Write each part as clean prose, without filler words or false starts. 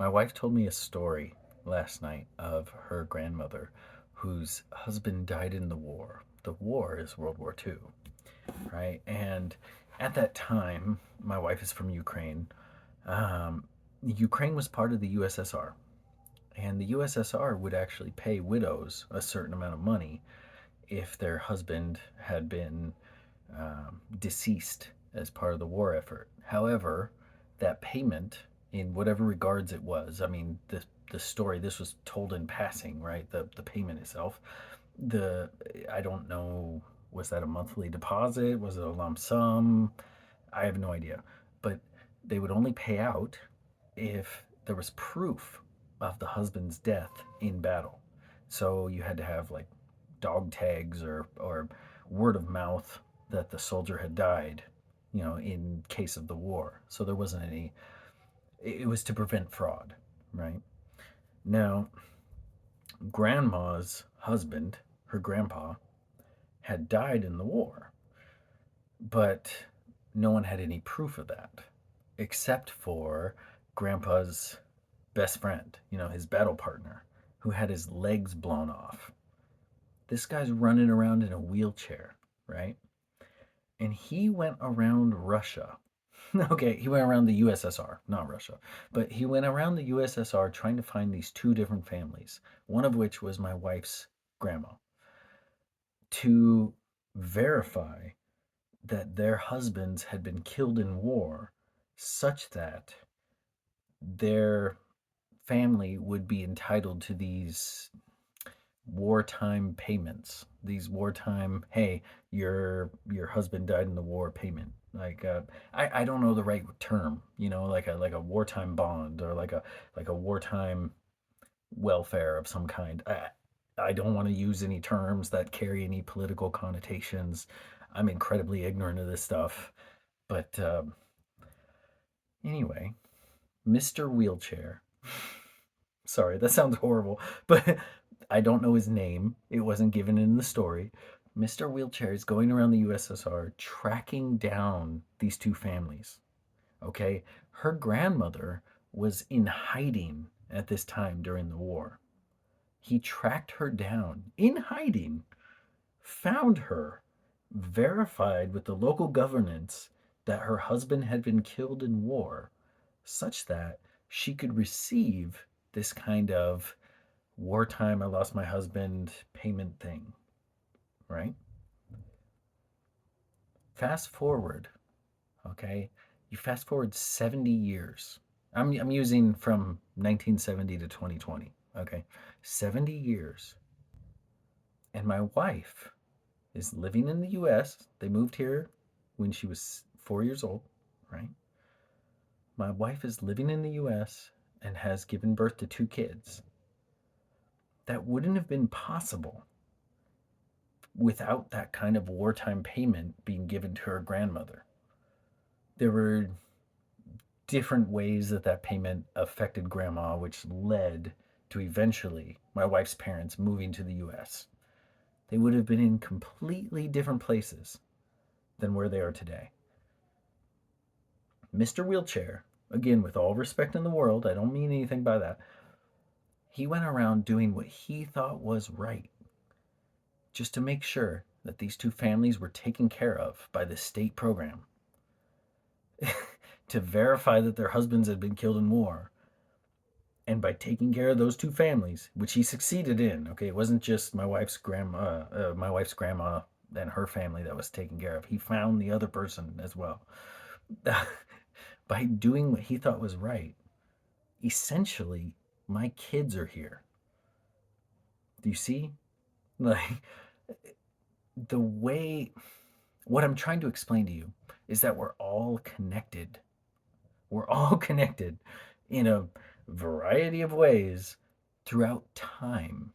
My wife told me a story last night of her grandmother whose husband died in the war. The war is World War II, right? And at that time, my wife is from Ukraine. Ukraine was part of the USSR, and the USSR would actually pay widows a certain amount of money if their husband had been deceased as part of the war effort. However, that payment, in whatever regards it was, I mean, the story, this was told in passing, right? The payment itself, the I don't know, was that a monthly deposit? Was it a lump sum? I have no idea. But they would only pay out if there was proof of the husband's death in battle. So you had to have like dog tags or word of mouth that the soldier had died, in case of the war. So there wasn't any, it was to prevent fraud, right? Now, grandma's husband, her grandpa, had died in the war, but no one had any proof of that except for grandpa's best friend, his battle partner, who had his legs blown off. This guy's running around in a wheelchair, right? And he went around Russia. Okay, he went around the USSR, not Russia, but he went around the USSR trying to find these two different families, one of which was my wife's grandma, to verify that their husbands had been killed in war such that their family would be entitled to these wartime payments, these wartime, hey, your husband died in the war payment. Like I don't know the right term, like a wartime bond, or like a wartime welfare of some kind. I don't want to use any terms that carry any political connotations. I'm incredibly ignorant of this stuff. But anyway, Mr. Wheelchair. Sorry, that sounds horrible, but I don't know his name. It wasn't given in the story. Mr. Wheelchair is going around the USSR tracking down these two families. Okay? Her grandmother was in hiding at this time during the war. He tracked her down in hiding, found her, verified with the local governance that her husband had been killed in war, such that she could receive this kind of wartime, I lost my husband payment thing, right? Fast forward, okay? You fast forward 70 years. I'm using from 1970 to 2020, okay? 70 years. And my wife is living in the US. They moved here when she was 4 years old, right? My wife is living in the US and has given birth to two kids. That wouldn't have been possible without that kind of wartime payment being given to her grandmother. There were different ways that payment affected grandma, which led to eventually my wife's parents moving to the US. They would have been in completely different places than where they are today. Mr. Wheelchair, again, with all respect in the world, I don't mean anything by that, he went around doing what he thought was right, just to make sure that these two families were taken care of by the state program, to verify that their husbands had been killed in war. And by taking care of those two families, which he succeeded in, okay, it wasn't just my wife's grandma and her family that was taken care of. He found the other person as well. By doing what he thought was right, essentially, my kids are here. Do you see? Like, the way, what I'm trying to explain to you is that we're all connected. We're all connected in a variety of ways throughout time.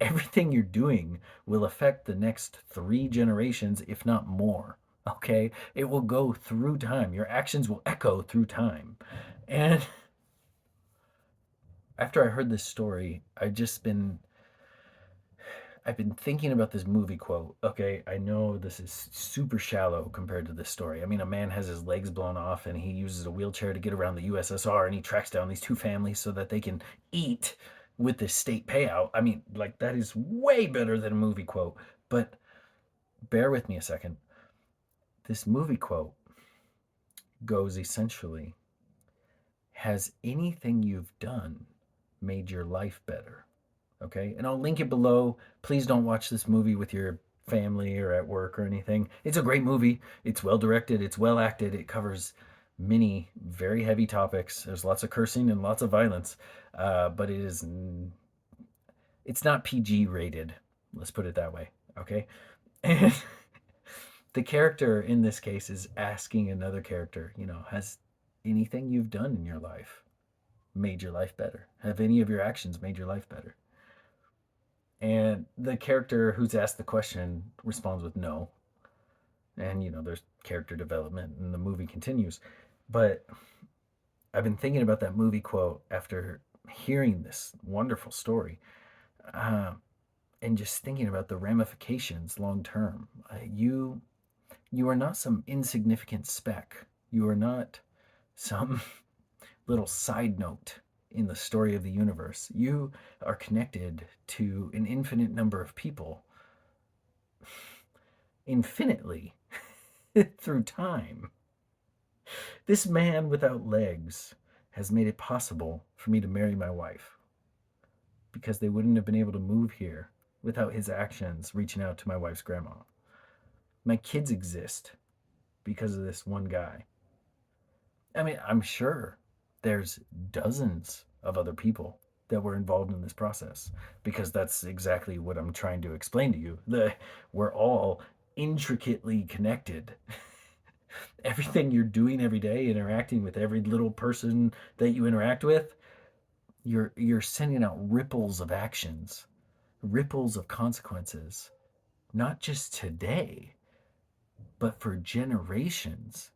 Everything you're doing will affect the next three generations, if not more. Okay? It will go through time. Your actions will echo through time. And after I heard this story, I've just been I've been thinking about this movie quote. Okay, I know this is super shallow compared to this story. I mean, a man has his legs blown off and he uses a wheelchair to get around the USSR and he tracks down these two families so that they can eat with the state payout. I mean, like, that is way better than a movie quote. But bear with me a second. This movie quote goes essentially: has anything you've done made your life better? Okay, and I'll link it below. Please don't watch this movie with your family or at work or anything. It's a great movie. It's well directed, it's well acted, it covers many very heavy topics. There's lots of cursing and lots of violence, but it's not PG rated. Let's put it that way. Okay, and the character in this case is asking another character, has anything you've done in your life made your life better? Have any of your actions made your life better? And the character who's asked the question responds with no. And, there's character development and the movie continues. But I've been thinking about that movie quote after hearing this wonderful story, uh, and just thinking about the ramifications long term. You are not some insignificant speck. You are not some little side note in the story of the universe. You are connected to an infinite number of people infinitely through time. This man without legs has made it possible for me to marry my wife because they wouldn't have been able to move here without his actions reaching out to my wife's grandma. My kids exist because of this one guy. I mean, I'm sure there's dozens of other people that were involved in this process because that's exactly what I'm trying to explain to you. We're all intricately connected. Everything you're doing every day, interacting with every little person that you interact with, you're sending out ripples of actions, ripples of consequences, not just today, but for generations,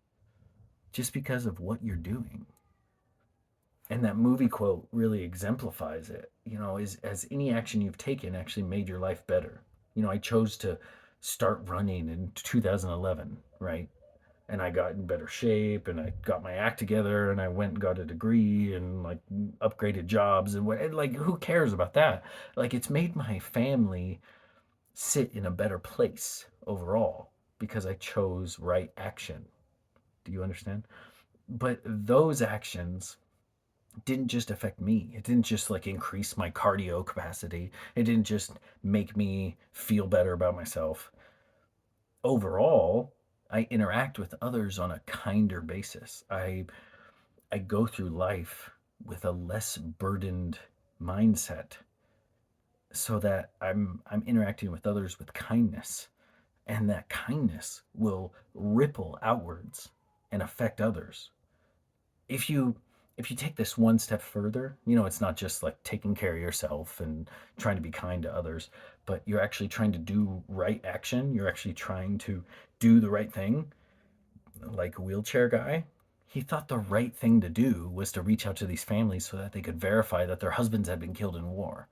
just because of what you're doing. And that movie quote really exemplifies it. Is has any action you've taken actually made your life better? I chose to start running in 2011, right? And I got in better shape and I got my act together and I went and got a degree and like upgraded jobs and like who cares about that? Like, it's made my family sit in a better place overall because I chose right action. Do you understand? But those actions didn't just affect me. It didn't just like increase my cardio capacity. It didn't just make me feel better about myself. Overall, I interact with others on a kinder basis. I go through life with a less burdened mindset so that I'm interacting with others with kindness, and that kindness will ripple outwards and affect others. If you take this one step further, it's not just like taking care of yourself and trying to be kind to others, but you're actually trying to do right action. You're actually trying to do the right thing. Like a wheelchair guy, he thought the right thing to do was to reach out to these families so that they could verify that their husbands had been killed in war.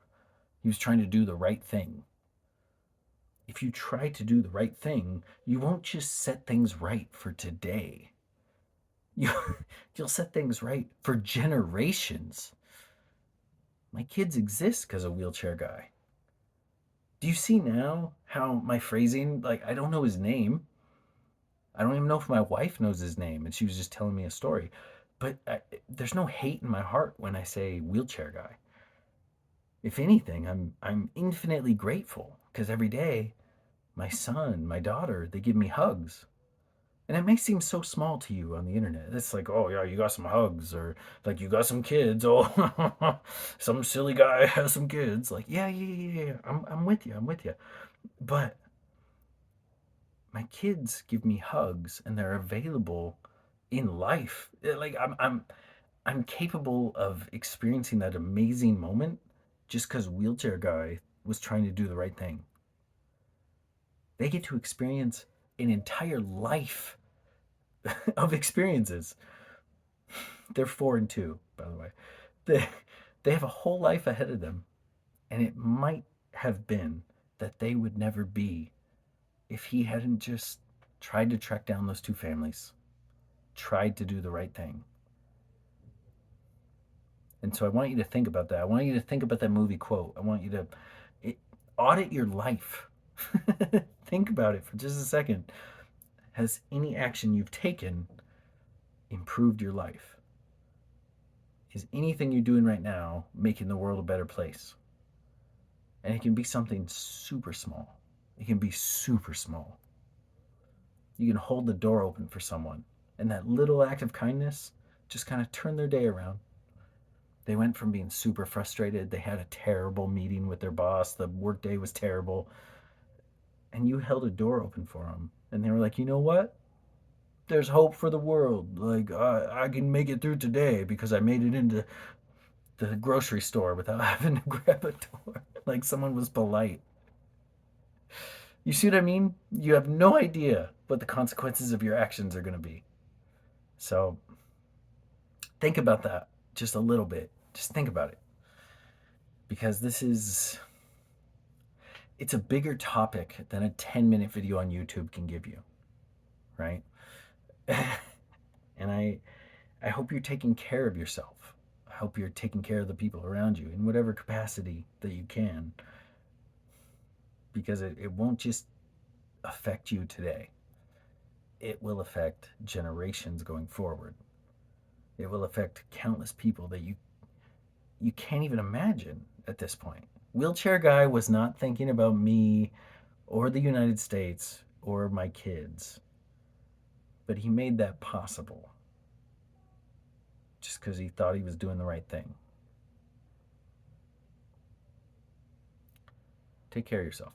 He was trying to do the right thing. If you try to do the right thing, you won't just set things right for today. You, you'll set things right for generations. My kids exist because of wheelchair guy. Do you see now how my phrasing, like, I don't know his name. I don't even know if my wife knows his name, and she was just telling me a story. But there's no hate in my heart when I say wheelchair guy. If anything, I'm infinitely grateful because every day, my son, my daughter, they give me hugs. And it may seem so small to you on the internet. It's like, oh yeah, you got some hugs, or like you got some kids. Oh, some silly guy has some kids. Like, yeah, yeah, yeah, yeah. I'm with you. I'm with you. But my kids give me hugs, and they're available in life. Like, I'm capable of experiencing that amazing moment just because wheelchair guy was trying to do the right thing. They get to experience an entire life of experiences. They're 4 and 2, by the way. They they have a whole life ahead of them, and it might have been that they would never be if he hadn't just tried to track down those two families, tried to do the right thing. And so I want you to think about that. I want you to think about that movie quote. I want you to it, audit your life. Think about it for just a second. Has any action you've taken improved your life? Is anything you're doing right now making the world a better place? And it can be something super small. It can be super small. You can hold the door open for someone, and that little act of kindness just kind of turned their day around. They went from being super frustrated, they had a terrible meeting with their boss, the workday was terrible, and you held a door open for them. And they were like, you know what? There's hope for the world. Like, I can make it through today because I made it into the grocery store without having to grab a door. Like, someone was polite. You see what I mean? You have no idea what the consequences of your actions are going to be. So, think about that just a little bit. Just think about it. Because it's a bigger topic than a 10-minute video on YouTube can give you, right? And I hope you're taking care of yourself. I hope you're taking care of the people around you in whatever capacity that you can, because it won't just affect you today. It will affect generations going forward. It will affect countless people that you can't even imagine at this point. Wheelchair Guy was not thinking about me or the United States or my kids, but he made that possible just because he thought he was doing the right thing. Take care of yourself.